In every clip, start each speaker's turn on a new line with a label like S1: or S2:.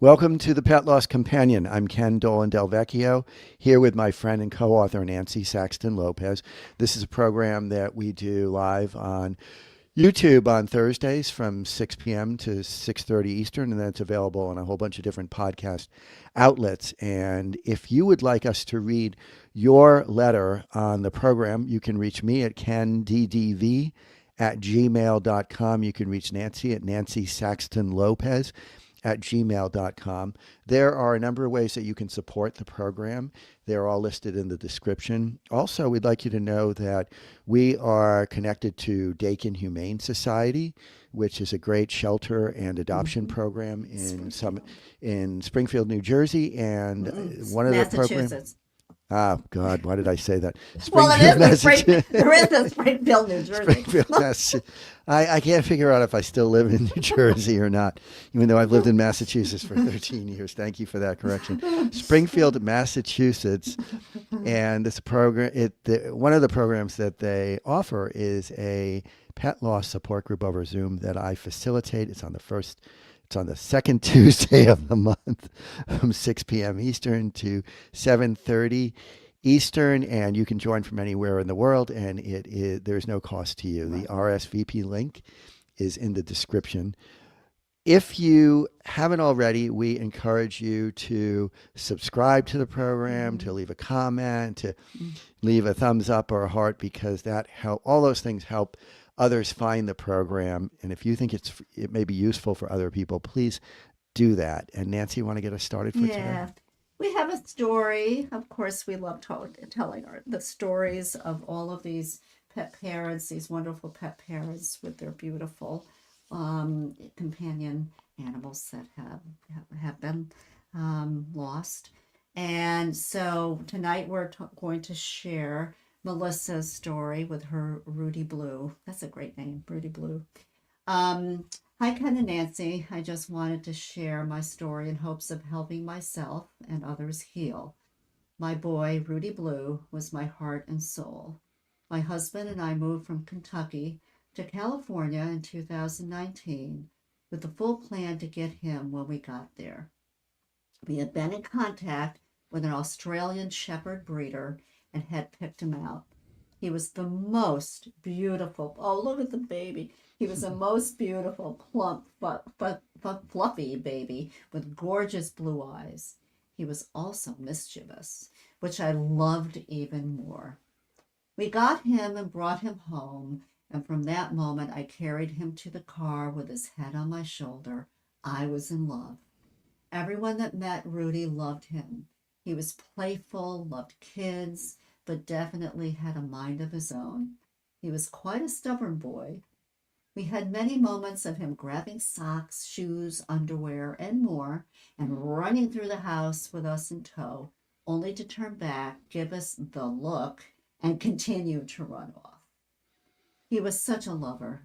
S1: Welcome to the Pet Loss Companion. I'm Ken Dolan-Del Vecchio, here with my friend and co-author Nancy Saxton-Lopez. This is a program that we do live on YouTube on Thursdays from 6 p.m. to 6:30 Eastern, and then it's available on a whole bunch of different podcast outlets. And if you would like us to read your letter on the program, you can reach me at kenddv at gmail.com. You can reach Nancy at nancysaxtonlopez at gmail.com. There are a number of ways that you can support the program. They're all listed in the description. Also, we'd like you to know that we are connected to Dakin Humane Society, which is a great shelter and adoption program in Springfield, New Jersey, and one of the programs.
S2: Massachusetts.
S1: Oh God, why did I say that?
S2: Well, it
S1: Springfield,
S2: is in
S1: Massachusetts.
S2: There is in Springfield, New Jersey.
S1: Springfield, Massachusetts. I can't figure out if I still live in New Jersey or not, even though I've lived in Massachusetts for 13 years. Thank you for that correction. Springfield, Massachusetts, and this program. One of the programs that they offer is a pet loss support group over Zoom that I facilitate. It's on the second Tuesday of the month from 6 p.m. Eastern to 7:30 Eastern, and you can join from anywhere in the world, and there's no cost to you. The RSVP link is in the description. If you haven't already, we encourage you to subscribe to the program, to leave a comment, to leave a thumbs up or a heart, because all those things help others find the program. And if you think it may be useful for other people, please do that. And Nancy, you want to get us started for today?
S2: We have a story. Of course, we love telling the stories of all of these pet parents, these wonderful pet parents with their beautiful companion animals that have been lost. And so tonight we're going to share Melissa's story with her Rudy Blu. That's a great name, Rudy Blu. Hi, Ken and Nancy. I just wanted to share my story in hopes of helping myself and others heal. My boy, Rudy Blu, was my heart and soul. My husband and I moved from Kentucky to California in 2019 with the full plan to get him when we got there. We had been in contact with an Australian Shepherd breeder and had picked him out. He was the most beautiful. Oh, look at the baby. He was the most beautiful, plump, but fluffy baby with gorgeous blue eyes. He was also mischievous, which I loved even more. We got him and brought him home, and from that moment I carried him to the car with his head on my shoulder. I was in love. Everyone that met Rudy loved him. He was playful, loved kids, but definitely had a mind of his own. He was quite a stubborn boy. We had many moments of him grabbing socks, shoes, underwear, and more, and running through the house with us in tow, only to turn back, give us the look, and continue to run off. He was such a lover.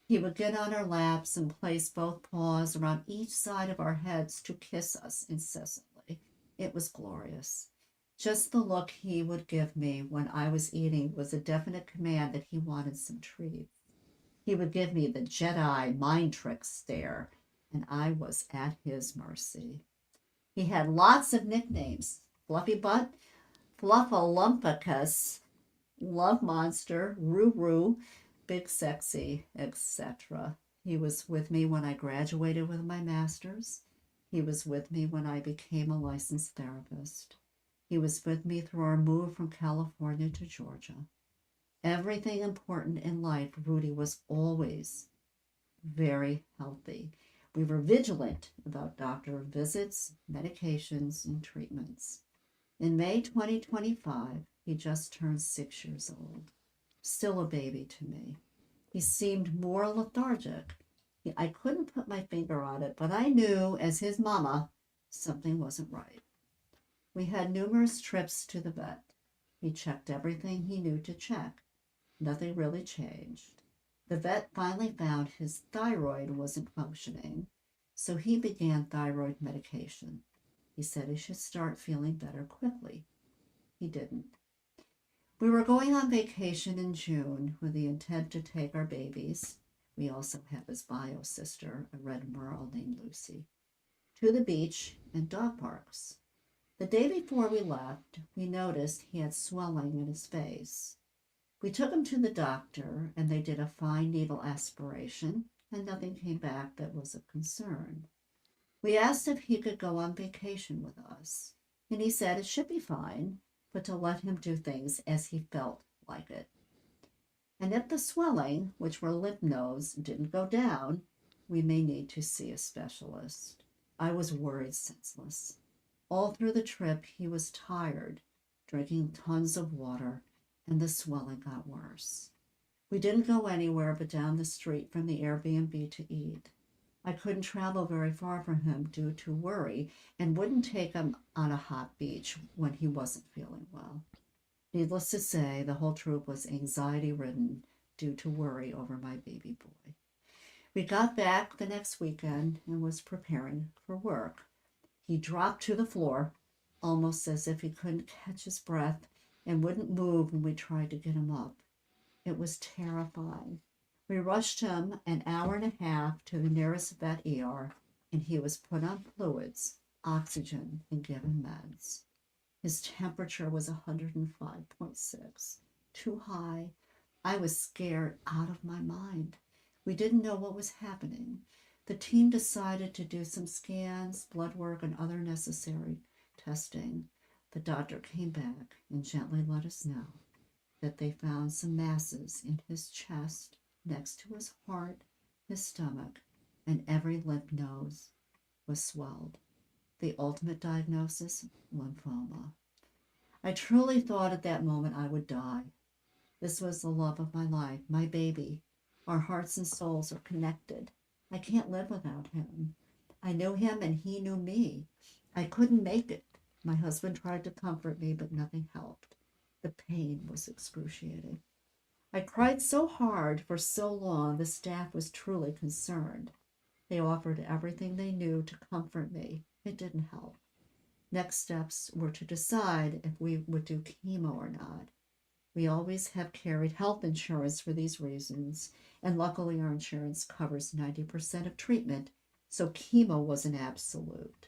S2: He would get on our laps and place both paws around each side of our heads to kiss us incessantly. It was glorious. Just the look he would give me when I was eating was a definite command that he wanted some treats. He would give me the Jedi mind trick stare, and I was at his mercy. He had lots of nicknames: Fluffy Butt, Fluffalumpicus, Love Monster, Roo, Big Sexy, etc. He was with me when I graduated with my master's. He was with me when I became a licensed therapist. He was with me through our move from California to Georgia. Everything important in life, Rudy was always very healthy. We were vigilant about doctor visits, medications, and treatments. In May 2025, he just turned 6 years old. Still a baby to me. He seemed more lethargic. I couldn't put my finger on it, but I knew, as his mama, something wasn't right. We had numerous trips to the vet. He checked everything he knew to check. Nothing really changed. The vet finally found his thyroid wasn't functioning, so he began thyroid medication. He said he should start feeling better quickly. He didn't. We were going on vacation in June with the intent to take our babies. We also have his bio sister, a red merle named Lucy. to the beach and dog parks. The day before we left, we noticed he had swelling in his face. We took him to the doctor and they did a fine needle aspiration and nothing came back that was of concern. We asked if he could go on vacation with us, and he said it should be fine, but to let him do things as he felt like it. And if the swelling, which were lymph nodes, didn't go down, we may need to see a specialist. I was worried senseless. All through the trip, he was tired, drinking tons of water, and the swelling got worse. We didn't go anywhere but down the street from the Airbnb to eat. I couldn't travel very far from him due to worry and wouldn't take him on a hot beach when he wasn't feeling well. Needless to say, the whole troop was anxiety ridden due to worry over my baby boy. We got back the next weekend and was preparing for work. He dropped to the floor, almost as if he couldn't catch his breath and wouldn't move when we tried to get him up. It was terrifying. We rushed him an hour and a half to the nearest vet ER, and he was put on fluids, oxygen, and given meds. His temperature was 105.6, too high. I was scared out of my mind. We didn't know what was happening. The team decided to do some scans, blood work, and other necessary testing. The doctor came back and gently let us know that they found some masses in his chest, next to his heart, his stomach, and every lymph node was swelled. The ultimate diagnosis, lymphoma. I truly thought at that moment I would die. This was the love of my life, my baby. Our hearts and souls are connected. I can't live without him. I knew him and he knew me. I couldn't make it. My husband tried to comfort me, but nothing helped. The pain was excruciating. I cried so hard for so long, the staff was truly concerned. They offered everything they knew to comfort me. It didn't help. Next steps were to decide if we would do chemo or not. We always have carried health insurance for these reasons, and luckily our insurance covers 90% of treatment, so chemo was an absolute.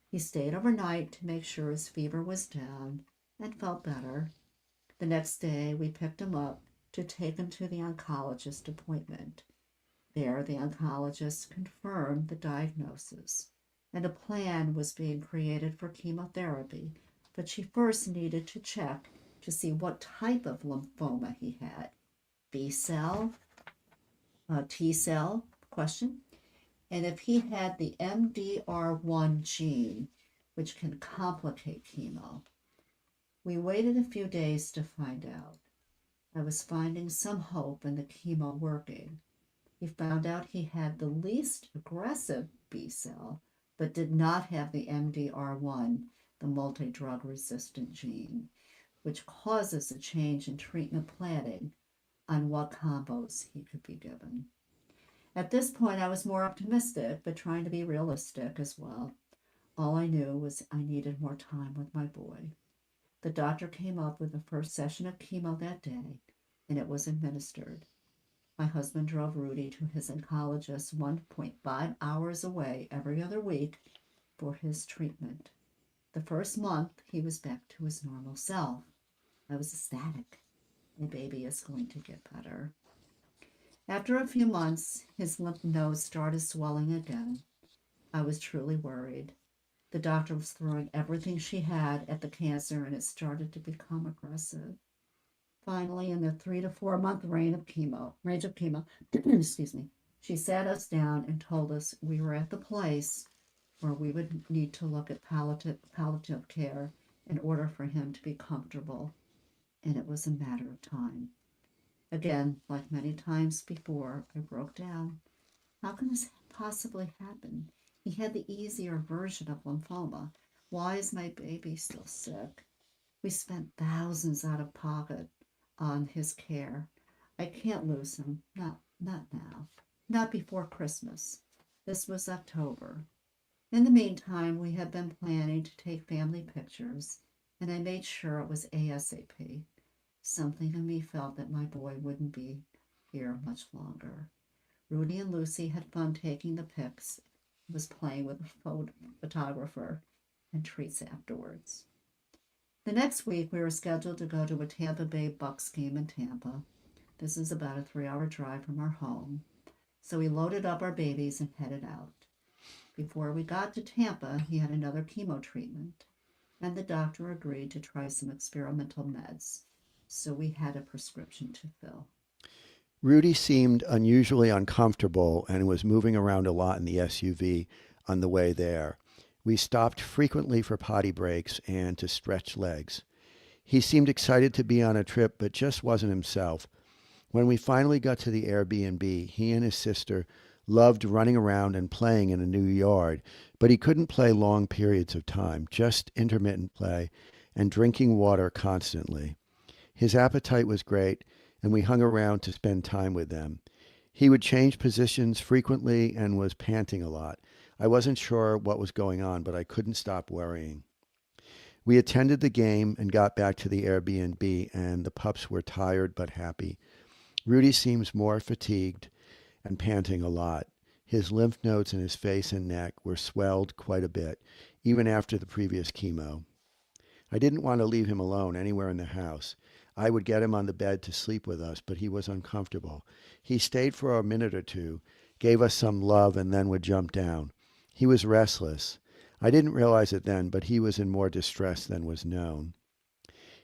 S2: He stayed overnight to make sure his fever was down and felt better. The next day, we picked him up to take him to the oncologist appointment. There, the oncologist confirmed the diagnosis, and a plan was being created for chemotherapy, but she first needed to check to see what type of lymphoma he had. B cell, T cell, question, and if he had the MDR1 gene, which can complicate chemo. We waited a few days to find out. I was finding some hope in the chemo working. He found out he had the least aggressive B cell, but did not have the MDR1, the multi-drug resistant gene, which causes a change in treatment planning on what combos he could be given. At this point, I was more optimistic, but trying to be realistic as well. All I knew was I needed more time with my boy. The doctor came up with the first session of chemo that day, and it was administered. My husband drove Rudy to his oncologist 1.5 hours away every other week for his treatment. The first month, he was back to his normal self. I was ecstatic. My baby is going to get better. After a few months, his lymph nodes started swelling again. I was truly worried. The doctor was throwing everything she had at the cancer, and it started to become aggressive. Finally, in the 3 to 4 month range of chemo, excuse me, she sat us down and told us we were at the place where we would need to look at palliative care in order for him to be comfortable, and it was a matter of time. Again, like many times before, I broke down. How can this possibly happen? He had the easier version of lymphoma. Why is my baby still sick? We spent thousands out of pocket on his care. I can't lose him. Not now. Not before Christmas. This was October. In the meantime, we had been planning to take family pictures, and I made sure it was ASAP. Something in me felt that my boy wouldn't be here much longer. Rudy and Lucy had fun taking the pics, was playing with a photographer and treats afterwards. The next week, we were scheduled to go to a Tampa Bay Bucks game in Tampa. This is about a 3-hour drive from our home. So we loaded up our babies and headed out. Before we got to Tampa, he had another chemo treatment, and the doctor agreed to try some experimental meds. So we had a prescription to fill.
S1: Rudy seemed unusually uncomfortable and was moving around a lot in the SUV on the way there. We stopped frequently for potty breaks and to stretch legs. He seemed excited to be on a trip, but just wasn't himself. When we finally got to the Airbnb, he and his sister loved running around and playing in a new yard, but he couldn't play long periods of time, just intermittent play and drinking water constantly. His appetite was great, and we hung around to spend time with them. He would change positions frequently and was panting a lot. I wasn't sure what was going on, but I couldn't stop worrying. We attended the game and got back to the Airbnb, and the pups were tired but happy. Rudy seems more fatigued and panting a lot. His lymph nodes in his face and neck were swelled quite a bit, even after the previous chemo. I didn't want to leave him alone anywhere in the house. I would get him on the bed to sleep with us, but he was uncomfortable. He stayed for a minute or two, gave us some love, and then would jump down. He was restless. I didn't realize it then, but he was in more distress than was known.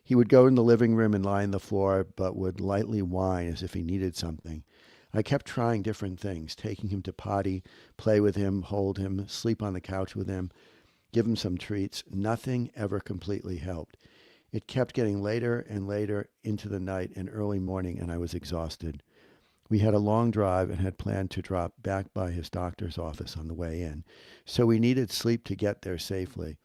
S1: He would go in the living room and lie on the floor, but would lightly whine as if he needed something. I kept trying different things, taking him to potty, play with him, hold him, sleep on the couch with him, give him some treats. Nothing ever completely helped. It kept getting later and later into the night and early morning, and I was exhausted. We had a long drive and had planned to drop back by his doctor's office on the way in, so we needed sleep to get there safely.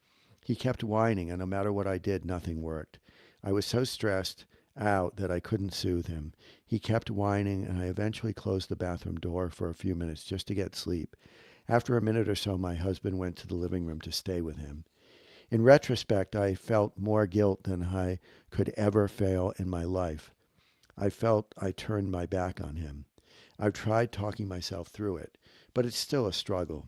S1: He kept whining, and no matter what I did, nothing worked. I was so stressed out that I couldn't soothe him. He kept whining, and I eventually closed the bathroom door for a few minutes just to get sleep. After a minute or so, my husband went to the living room to stay with him. In retrospect, I felt more guilt than I could ever feel in my life. I felt I turned my back on him. I've tried talking myself through it, but it's still a struggle.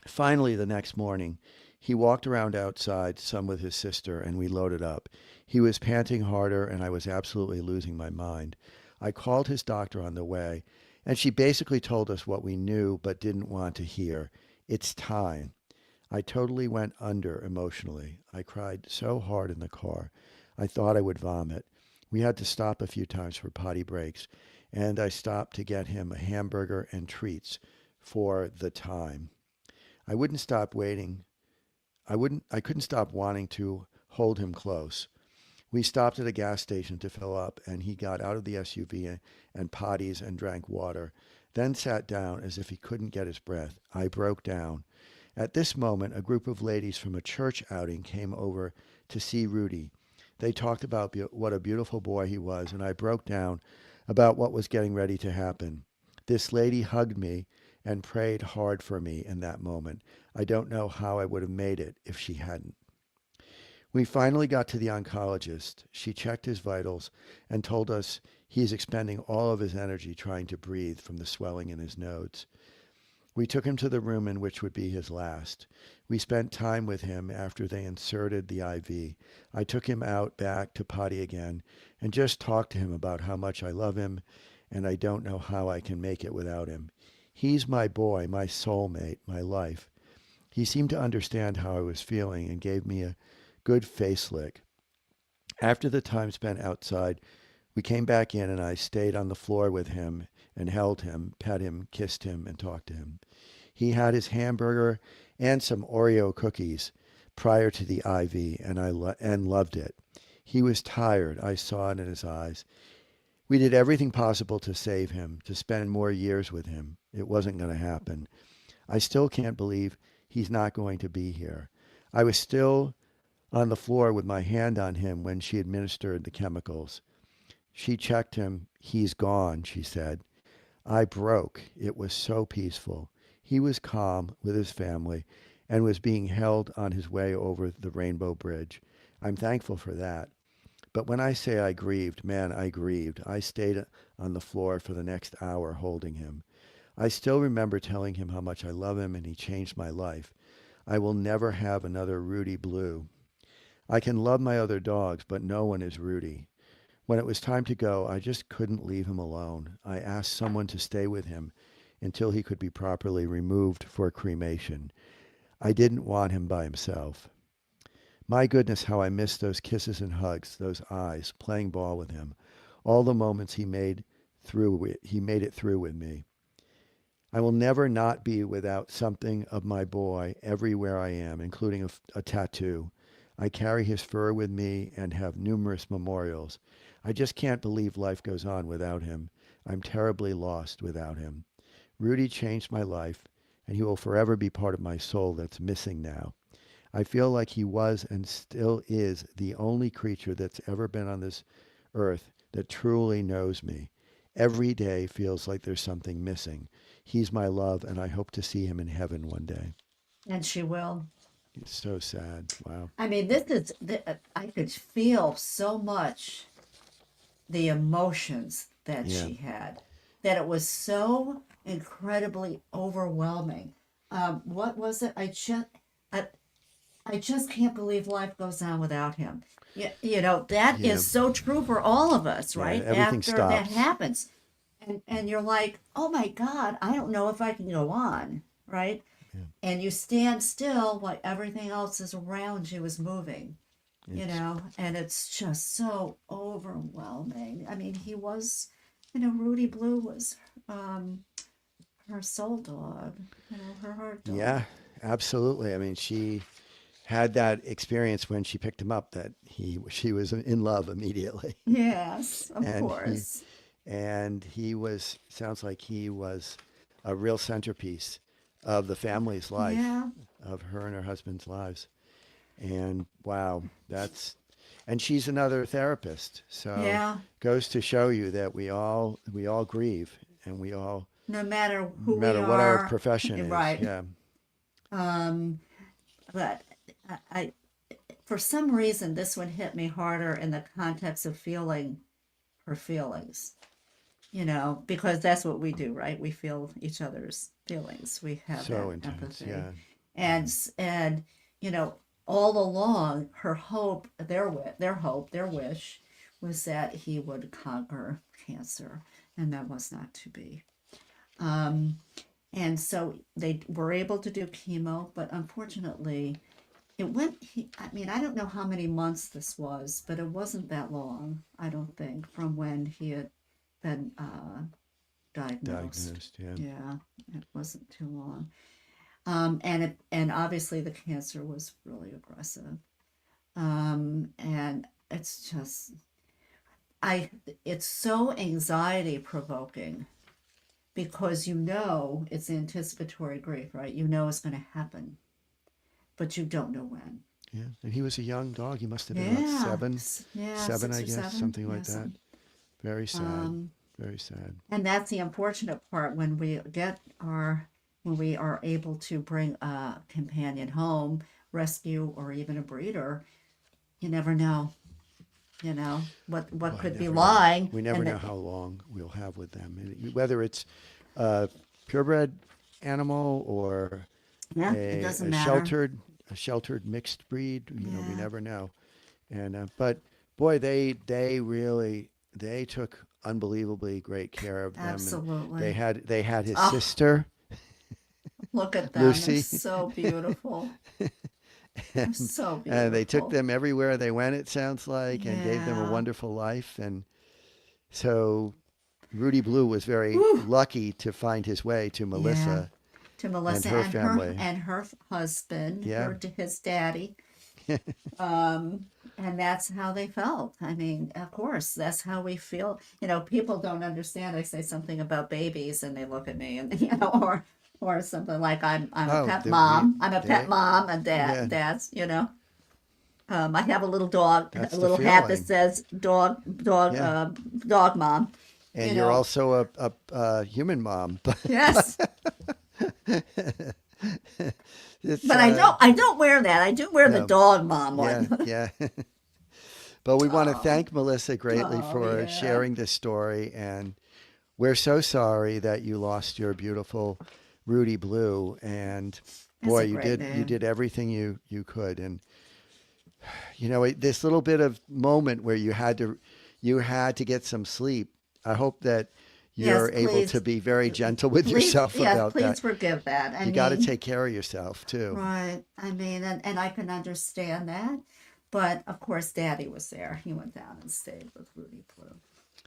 S1: Finally, the next morning, he walked around outside some with his sister, and we loaded up. He was panting harder, and I was absolutely losing my mind. I called his doctor on the way, and she basically told us what we knew but didn't want to hear. It's time. I totally went under emotionally. I cried so hard in the car. I thought I would vomit. We had to stop a few times for potty breaks, and I stopped to get him a hamburger and treats for the time. I wouldn't stop waiting. I couldn't stop wanting to hold him close. We stopped at a gas station to fill up, and he got out of the SUV and potties and drank water, then sat down as if he couldn't get his breath. I broke down. At this moment, a group of ladies from a church outing came over to see Rudy. They talked about what a beautiful boy he was, and I broke down about what was getting ready to happen. This lady hugged me and prayed hard for me in that moment. I don't know how I would have made it if she hadn't. We finally got to the oncologist. She checked his vitals and told us he is expending all of his energy trying to breathe from the swelling in his nodes. We took him to the room in which would be his last. We spent time with him after they inserted the IV. I took him out back to potty again and just talked to him about how much I love him and I don't know how I can make it without him. He's my boy, my soulmate, my life. He seemed to understand how I was feeling and gave me a good face lick. After the time spent outside, we came back in and I stayed on the floor with him and held him, pet him, kissed him, and talked to him. He had his hamburger and some Oreo cookies prior to the IV, and and loved it. He was tired. I saw it in his eyes. We did everything possible to save him, to spend more years with him. It wasn't going to happen. I still can't believe he's not going to be here. I was still on the floor with my hand on him when she administered the chemicals. She checked him. He's gone, she said. I broke. It was so peaceful. He was calm with his family and was being held on his way over the Rainbow Bridge. I'm thankful for that. But when I say I grieved, man, I grieved. I stayed on the floor for the next hour holding him. I still remember telling him how much I love him and he changed my life. I will never have another Rudy Blu. I can love my other dogs, but no one is Rudy. When it was time to go, I just couldn't leave him alone. I asked someone to stay with him until he could be properly removed for cremation. I didn't want him by himself. My goodness, how I missed those kisses and hugs, those eyes, playing ball with him, all the moments he made it through with me. I will never not be without something of my boy everywhere I am, including a tattoo. I carry his fur with me and have numerous memorials. I just can't believe life goes on without him. I'm terribly lost without him. Rudy changed my life, and he will forever be part of my soul that's missing now. I feel like he was and still is the only creature that's ever been on this earth that truly knows me. Every day feels like there's something missing. He's my love, and I hope to see him in heaven one day.
S2: And she will.
S1: It's so sad. Wow.
S2: I mean, I could feel so much the emotions that
S1: Yeah.
S2: she had, that it was so incredibly overwhelming. What was it? I just can't believe life goes on without him. That
S1: Yeah.
S2: is so true for all of us,
S1: Yeah,
S2: right?
S1: everything
S2: After that
S1: stops.
S2: happens. And you're like, oh my God, I don't know if I can go on, right?
S1: Yeah.
S2: And you stand still while everything else is around you is moving, and it's just so overwhelming. I mean, he was, Rudy Blu was her soul dog, her heart dog.
S1: Yeah, absolutely. I mean, she had that experience when she picked him up that she was in love immediately.
S2: Yes, of
S1: And
S2: course.
S1: sounds like he was a real centerpiece of the family's life,
S2: Yeah.
S1: of her and her husband's lives. And wow, and she's another therapist. So
S2: Yeah.
S1: goes to show you that we all grieve, and
S2: No matter
S1: no
S2: who
S1: matter
S2: we
S1: what
S2: are,
S1: our profession is.
S2: right?
S1: Yeah.
S2: But I, for some reason, this one hit me harder in the context of feeling her feelings. Because that's what we do, right? We feel each other's feelings. We have
S1: So
S2: that
S1: intense.
S2: empathy.
S1: Yeah.
S2: And all along, her hope, their wish was that he would conquer cancer, and that was not to be. And so they were able to do chemo, but unfortunately, it went. I don't know how many months this was, but it wasn't that long. I don't think, from when he had been diagnosed.
S1: Yeah.
S2: Yeah, it wasn't too long. And obviously the cancer was really aggressive. And it's just, it's so anxiety provoking, because it's anticipatory grief, right? It's going to happen, but you don't know when.
S1: Yeah. And he was a young dog. He must have been about seven.
S2: Yeah,
S1: Seven,
S2: 6
S1: I
S2: or
S1: guess,
S2: 7.
S1: something
S2: Yeah,
S1: like that. Very sad. Very sad.
S2: And that's the unfortunate part when we are able to bring a companion home, rescue, or even a breeder. You never know, what could be lying.
S1: We never know how long we'll have with them, whether it's a purebred animal or
S2: it doesn't matter.
S1: a sheltered mixed breed. We
S2: Yeah.
S1: never know. And but boy, they took unbelievably great care of them.
S2: Absolutely.
S1: And they had his
S2: Oh.
S1: sister.
S2: Look at them.
S1: Lucy.
S2: They're so beautiful. They're so beautiful.
S1: And they took them everywhere they went, it sounds like, and gave them a
S2: Yeah.
S1: wonderful life. And so Rudy Blu was very lucky to find his way to Melissa.
S2: To Melissa
S1: and her family.
S2: and her husband,
S1: Yeah.
S2: his daddy. And that's how they felt. I mean, of course, that's how we feel. People don't understand. I say something about babies, and they look at me, and or something like I'm a pet mom. I'm a pet mom, and dad's. I have a little dog,
S1: That's
S2: a
S1: the
S2: little hat that
S1: feeling.
S2: says dog, dog mom.
S1: And you're also a human mom.
S2: Yes.
S1: It's,
S2: But I don't wear that. I do wear the
S1: no.
S2: dog mom one.
S1: Yeah. But we want to thank Melissa greatly
S2: Oh,
S1: for
S2: yeah.
S1: sharing this story, and we're so sorry that you lost your beautiful Rudy Blu. And
S2: That's
S1: boy,
S2: a
S1: you
S2: great
S1: did
S2: name.
S1: everything you could. And this little bit of moment where you had to get some sleep. I hope that
S2: Yes,
S1: you're able to
S2: please,
S1: be very gentle with
S2: please,
S1: yourself
S2: yes,
S1: about
S2: please
S1: that.
S2: forgive that. I
S1: You got to
S2: mean,
S1: take care of yourself too.
S2: right. I mean, and I can understand that. But of course, Daddy was there. He went down and stayed with Rudy Blu.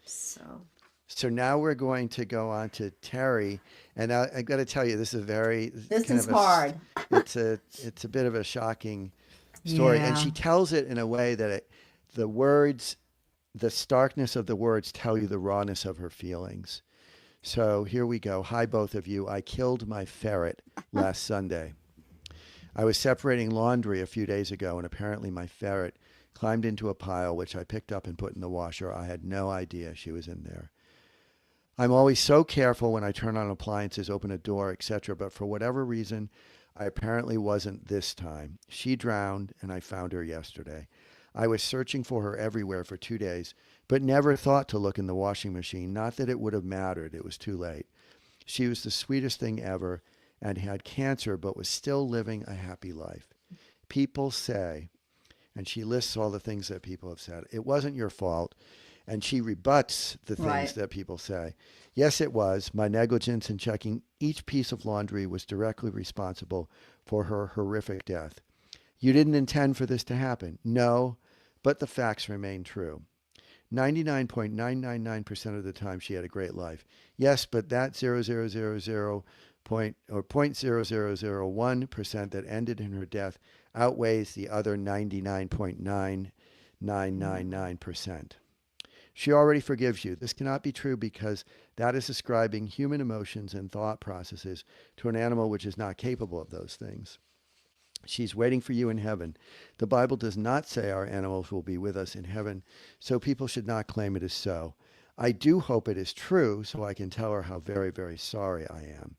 S2: So,
S1: So now we're going to go on to Terry, and I got to tell you, this is a very
S2: this
S1: kind
S2: is
S1: of a s-
S2: hard.
S1: it's a bit of a shocking story, and
S2: Yeah.
S1: she tells it in a way that the words, the starkness of the words, tell you the rawness of her feelings. So here we go. Hi, both of you. I killed my ferret last Sunday. I was separating laundry a few days ago, and apparently my ferret climbed into a pile, which I picked up and put in the washer. I had no idea she was in there. I'm always so careful when I turn on appliances, open a door, etc., but for whatever reason, I apparently wasn't this time. She drowned, and I found her yesterday. I was searching for her everywhere for 2 days, but never thought to look in the washing machine. Not that it would have mattered, it was too late. She was the sweetest thing ever and had cancer, but was still living a happy life. People say, and she lists all the things that people have said, it wasn't your fault. And she rebuts the things
S2: Right.
S1: that people say. Yes, it was. My negligence in checking each piece of laundry was directly responsible for her horrific death. You didn't intend for this to happen. No, but the facts remain true. 99.999% of the time she had a great life. Yes, but that 0.0000 point or 0.0001% that ended in her death outweighs the other 99.9999%. She already forgives you. This cannot be true because that is ascribing human emotions and thought processes to an animal which is not capable of those things. She's waiting for you in heaven. The Bible does not say our animals will be with us in heaven, so people should not claim it is so. I do hope it is true so I can tell her how very, very sorry I am.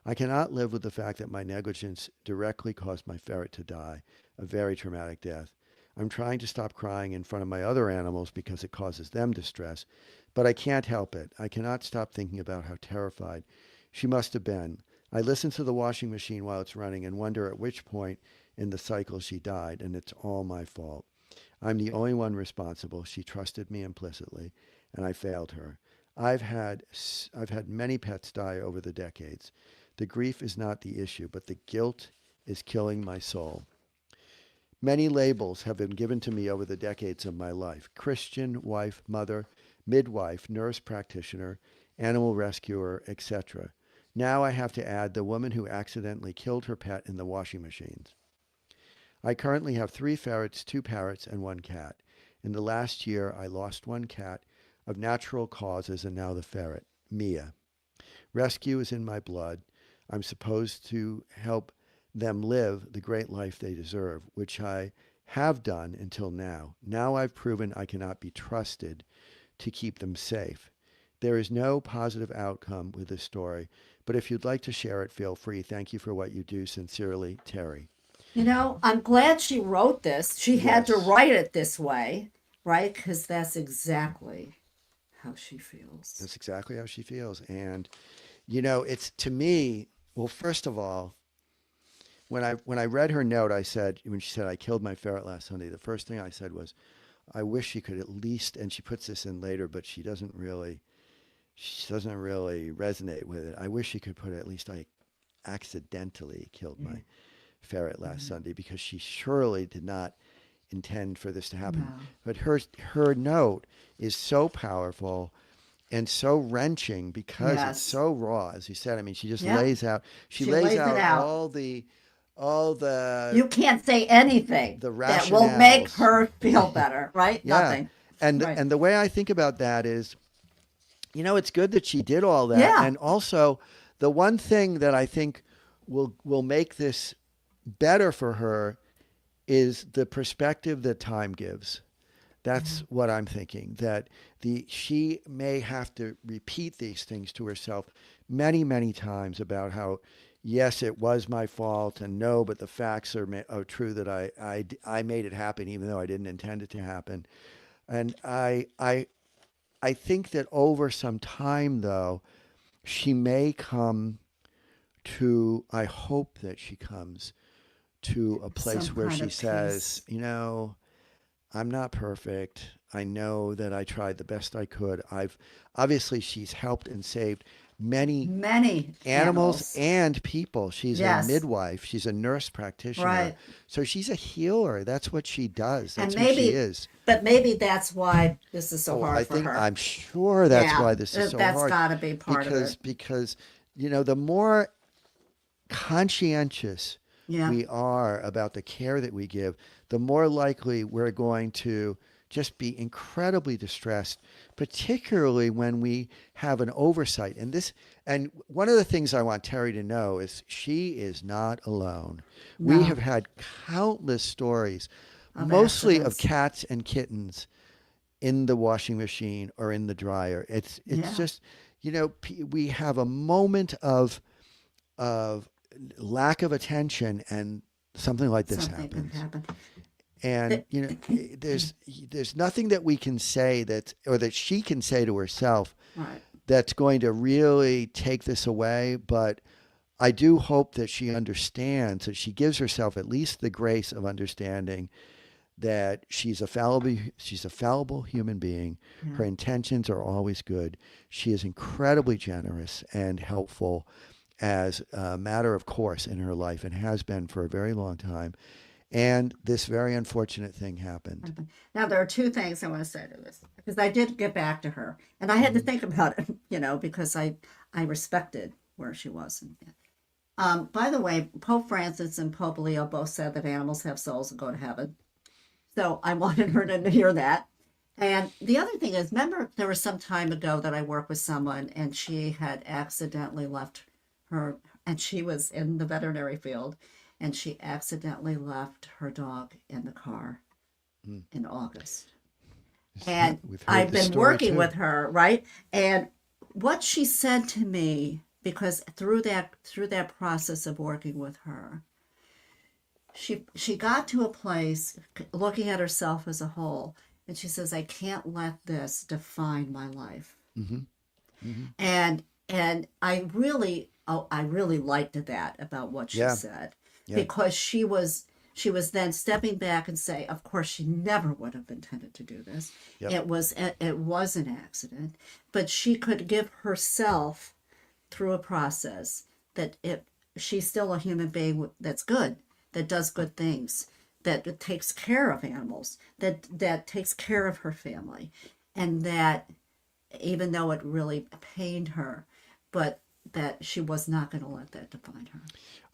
S1: I cannot live with the fact that my negligence directly caused my ferret to die, a very traumatic death. I'm trying to stop crying in front of my other animals because it causes them distress, but I can't help it. I cannot stop thinking about how terrified she must have been. I listen to the washing machine while it's running and wonder at which point in the cycle she died, and it's all my fault. I'm the only one responsible. She trusted me implicitly, and I failed her. I've had I've had many pets die over the decades. The grief is not the issue, but the guilt is killing my soul. Many labels have been given to me over the decades of my life: Christian, wife, mother, midwife, nurse practitioner, animal rescuer, etc. Now I have to add the woman who accidentally killed her pet in the washing machines. I currently have 3 ferrets, 2 parrots, and 1 cat. In the last year, I lost 1 cat of natural causes and now the ferret, Mia. Rescue is in my blood. I'm supposed to help them live the great life they deserve, which I have done until now. Now I've proven I cannot be trusted to keep them safe. There is no positive outcome with this story, but if you'd like to share it, feel free. Thank you for what you do. Sincerely, Terry.
S2: I'm glad she wrote this. She had to
S1: Yes,
S2: write it this way, right? Because that's exactly how she feels.
S1: that's exactly how she feels. And, it's to me, well, first of all, when I read her note, I said, when she said I killed my ferret last Sunday, the first thing I said was, I wish she could at least, and she puts this in later, but she doesn't really resonate with it. I wish she could put at least I accidentally killed
S2: Yeah.
S1: my ferret last
S2: Mhm.
S1: Sunday because she surely did not intend for this to happen.
S2: No.
S1: But her note is so powerful and so wrenching because it's
S2: Yes.
S1: so raw, as you said. I mean,
S2: Yep.
S1: she
S2: She
S1: lays
S2: lays it
S1: out
S2: out.
S1: all the
S2: You can't say anything
S1: the
S2: that will make
S1: rationales.
S2: her feel better, right?
S1: Yeah.
S2: Nothing.
S1: And
S2: Right.
S1: and the way I think about that is, it's good that she did all that.
S2: Yeah.
S1: And also, the one thing that I think will make this better for her is the perspective that time gives. That's
S2: Yeah.
S1: what I'm thinking. That she may have to repeat these things to herself many, many times about how, yes, it was my fault, and no, but the facts are true that I made it happen even though I didn't intend it to happen. And I think that over some time, though, she may come to, I hope that she comes to a place
S2: Some
S1: where
S2: kind
S1: she
S2: of
S1: says,
S2: peace.
S1: I'm not perfect. I know that I tried the best I could. I've obviously she's helped and saved many
S2: Many
S1: animals
S2: animals.
S1: and people. She's a
S2: Yes,
S1: midwife. She's a nurse practitioner.
S2: right.
S1: So she's a healer. That's what she does.
S2: And
S1: That's who she
S2: maybe,
S1: is.
S2: but maybe that's why this is so
S1: Oh,
S2: hard for her.
S1: I'm sure that's
S2: Yeah,
S1: why this is so
S2: that's
S1: hard
S2: got to be part of it.
S1: because the more conscientious
S2: Yeah,
S1: we are about the care that we give, the more likely we're going to just be incredibly distressed, particularly when we have an oversight. And one of the things I want Terry to know is she is not alone. We
S2: no,
S1: have had countless stories,
S2: of
S1: mostly of
S2: accidents.
S1: cats and kittens in the washing machine or in the dryer. It's
S2: Yeah,
S1: just, we have a moment of lack of attention and something like this
S2: something can
S1: happens.
S2: happen.
S1: And
S2: Th-
S1: there's nothing that we can say that or that she can say to herself
S2: Right.
S1: that's going to really take this away, but I do hope that she understands, that she gives herself at least the grace of understanding that she's a fallible human being.
S2: Yeah.
S1: Her intentions are always good. She is incredibly generous and helpful as a matter of course in her life and has been for a very long time. And this very unfortunate thing happened.
S2: Now there are two things I want to say to this because I did get back to her and I had to
S1: Hmm.
S2: think about it, because I respected where she was. By the way, Pope Francis and Pope Leo both said that animals have souls and go to heaven. So I wanted her to hear that. And the other thing is, remember, there was some time ago that I worked with someone and she had accidentally left her, and she was in the veterinary field, and she accidentally left her dog in the car
S1: Mm.
S2: in August. And
S1: We've heard
S2: I've
S1: this
S2: been
S1: story
S2: working
S1: too.
S2: with her, right? And what she said to me, because through that process of working with her, she got to a place looking at herself as a whole, and she says, I can't let this define my life.
S1: Hmm. Hmm.
S2: And I really liked that about what she
S1: Yeah,
S2: said,
S1: yeah,
S2: because she was then stepping back and say, of course she never would have intended to do this.
S1: yep,
S2: It was an accident, but she could give herself through a process that it she's still a human being that's good, that does good things, that takes care of animals, that takes care of her family, and that even though it really pained her, but that she was not going to let that define her.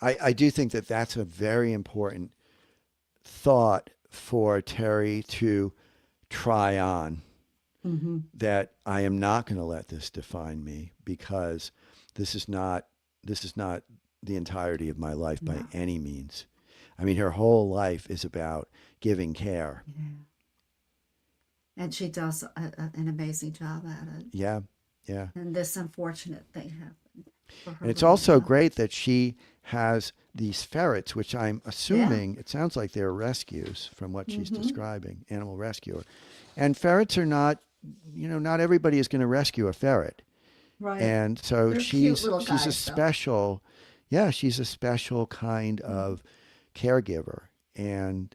S1: I do think that that's a very important thought for Terry to try on,
S2: Mm-hmm.
S1: that I am not going to let this define me because this is not this is not the entirety of my life by
S2: No.
S1: any means. I mean, her whole life is about giving care.
S2: Yeah. And she does an amazing job at it.
S1: Yeah, yeah.
S2: And this unfortunate thing happened for her
S1: And it's
S2: little
S1: also
S2: dog.
S1: great that she has these ferrets, which I'm
S2: Yeah.
S1: assuming it sounds like they're rescues from what she's
S2: Mm-hmm.
S1: describing, animal rescuer. And ferrets are not, not everybody is going to rescue a ferret.
S2: Right.
S1: And so
S2: They're cute
S1: she's
S2: little
S1: she's a
S2: guys, though.
S1: special, yeah, she's a special kind of caregiver. And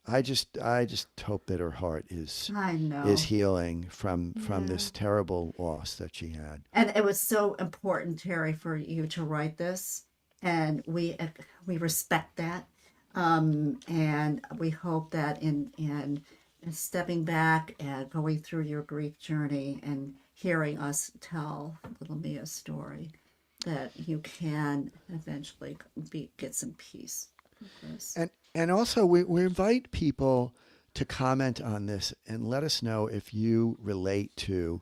S1: I just hope that her heart
S2: I
S1: is
S2: know.
S1: healing from
S2: Yeah.
S1: this terrible loss that she had.
S2: And it was so important, Terry, for you to write this, and we respect that, and we hope that in stepping back and going through your grief journey and hearing us tell little Mia's story, that you can eventually get some peace with this.
S1: And also we invite people to comment on this and let us know if you relate to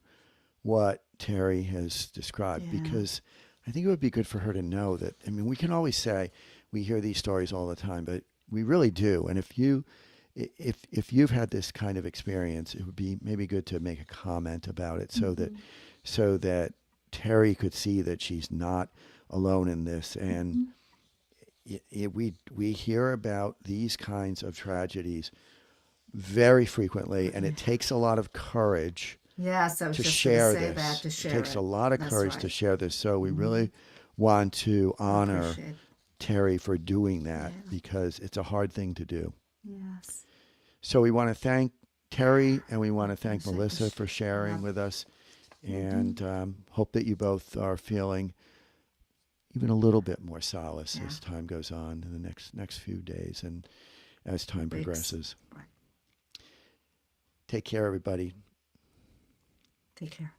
S1: what Terry has described,
S2: Yeah.
S1: because I think it would be good for her to know that. I mean, we can always say we hear these stories all the time, but we really do. And if you've had this kind of experience, it would be maybe good to make a comment about it
S2: Mm-hmm.
S1: so that Terry could see that she's not alone in this. And
S2: Mm-hmm.
S1: we hear about these kinds of tragedies very frequently, and it takes a lot of courage
S2: Yes, I was
S1: to
S2: just
S1: share
S2: going to say
S1: this.
S2: that, to share
S1: It takes
S2: it.
S1: a lot of
S2: That's
S1: courage to
S2: right.
S1: share this. So we really want to honor
S2: Appreciate.
S1: Terri for doing that
S2: Yeah.
S1: because it's a hard thing to do.
S2: Yes.
S1: So we want to thank Terri and we want to thank
S2: Appreciate
S1: Melissa
S2: this.
S1: for sharing
S2: Yeah.
S1: with us, and hope that you both are feeling even a little bit more solace
S2: Yeah.
S1: as time goes on in the next few days and as time
S2: Weeks.
S1: progresses.
S2: Right.
S1: Take care, everybody.
S2: Take care.